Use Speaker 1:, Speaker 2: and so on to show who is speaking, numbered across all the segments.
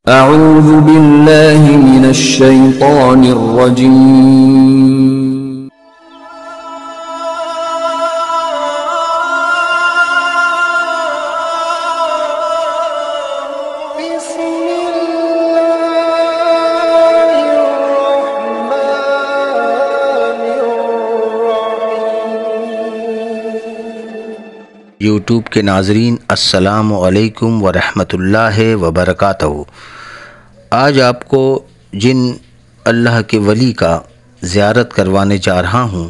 Speaker 1: أعوذ بالله من الشيطان الرجيم.
Speaker 2: بسم الله الرحمن الرحيم.
Speaker 3: یوٹیوب کے ناظرین، السلام علیکم ورحمۃ اللہ وبرکاتہ۔ آج آپ کو جن اللہ کے ولی کا زیارت کروانے جا رہا ہوں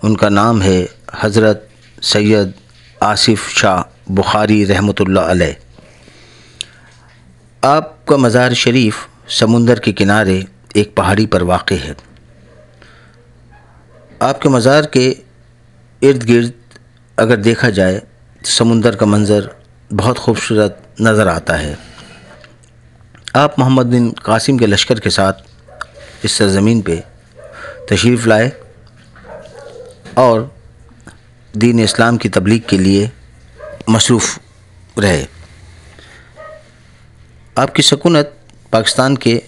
Speaker 3: ان کا نام ہے حضرت سید آصف شاہ بخاری رحمۃ اللہ علیہ۔ آپ کا مزار شریف سمندر کے کنارے ایک پہاڑی پر واقع ہے۔ آپ کے مزار کے ارد گرد اگر دیکھا جائے تو سمندر کا منظر بہت خوبصورت نظر آتا ہے۔ آپ محمد بن قاسم کے لشکر کے ساتھ اس سرزمین پہ تشریف لائے اور دین اسلام کی تبلیغ کے لیے مصروف رہے۔ آپ کی سکونت پاکستان کے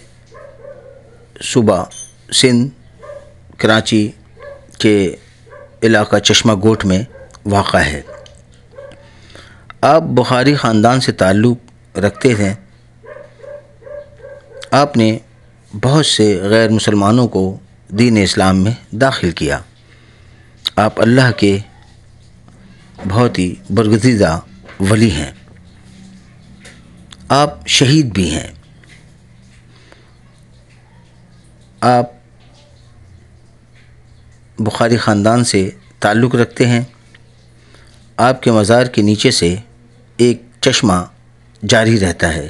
Speaker 3: صوبہ سندھ کراچی کے علاقہ چشمہ گوٹ میں واقع ہے۔ آپ بخاری خاندان سے تعلق رکھتے ہیں۔ آپ نے بہت سے غیر مسلمانوں کو دین اسلام میں داخل کیا۔ آپ اللہ کے بہت ہی برگزیدہ ولی ہیں۔ آپ شہید بھی ہیں۔ آپ بخاری خاندان سے تعلق رکھتے ہیں۔ آپ کے مزار کے نیچے سے ایک چشمہ جاری رہتا ہے،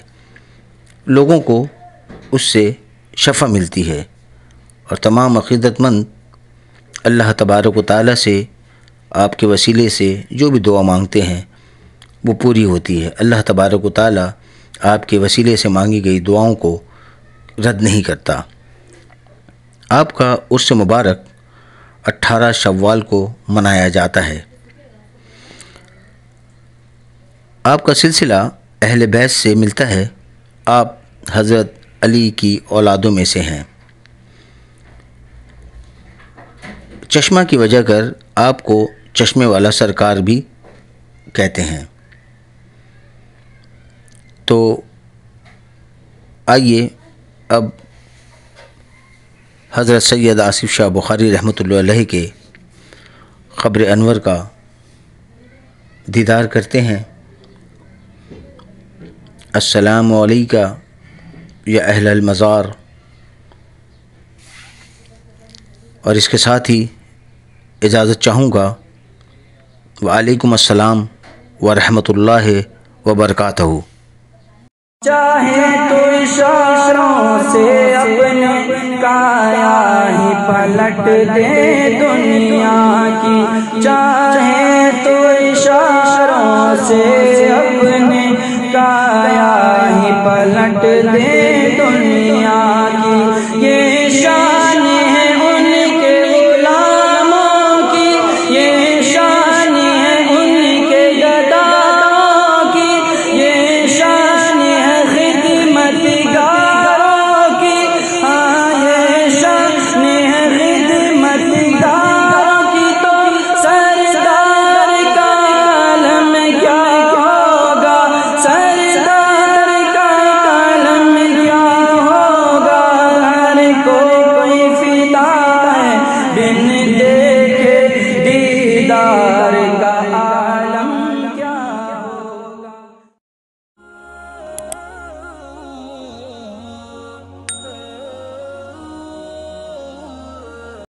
Speaker 3: لوگوں کو اس سے شفا ملتی ہے اور تمام عقیدت مند اللہ تبارک و تعالیٰ سے آپ کے وسیلے سے جو بھی دعا مانگتے ہیں وہ پوری ہوتی ہے۔ اللہ تبارک و تعالیٰ آپ کے وسیلے سے مانگی گئی دعاؤں کو رد نہیں کرتا۔ آپ کا عرس مبارک 18 شوال کو منایا جاتا ہے۔ آپ کا سلسلہ اہل بیت سے ملتا ہے۔ آپ حضرت علی کی اولادوں میں سے ہیں۔ چشمہ کی وجہ کر آپ کو چشمے والا سرکار بھی کہتے ہیں۔ تو آئیے اب حضرت سید آصف شاہ بخاری رحمۃ اللہ علیہ کے قبر انور کا دیدار کرتے ہیں۔ السلام علیکہ یا اہل المزار، اور اس کے ساتھ ہی اجازت چاہوں گا وعلیکم السلام ورحمۃ اللہ وبرکاتہ۔
Speaker 4: چاہے تو اشاروں سے اپنے کایا ہی پلٹ دے دنیا کی، چاہے تو اشاروں سے اپنے کایا ہی پلٹ دے دنیا کی۔ یہ شان ہے ان کے غلاموں کی، یہ شان ہے ان کے گداؤں کی، یہ شان ہے خدمتگاروں کی، ہاں یہ شان ہے خدمتگاروں کی۔ تو سردار کا عالم کیا ہوگا، سردار کا عالم کیا ہوگا، ہر کوئی فدا ہے بن دیکھے دیدار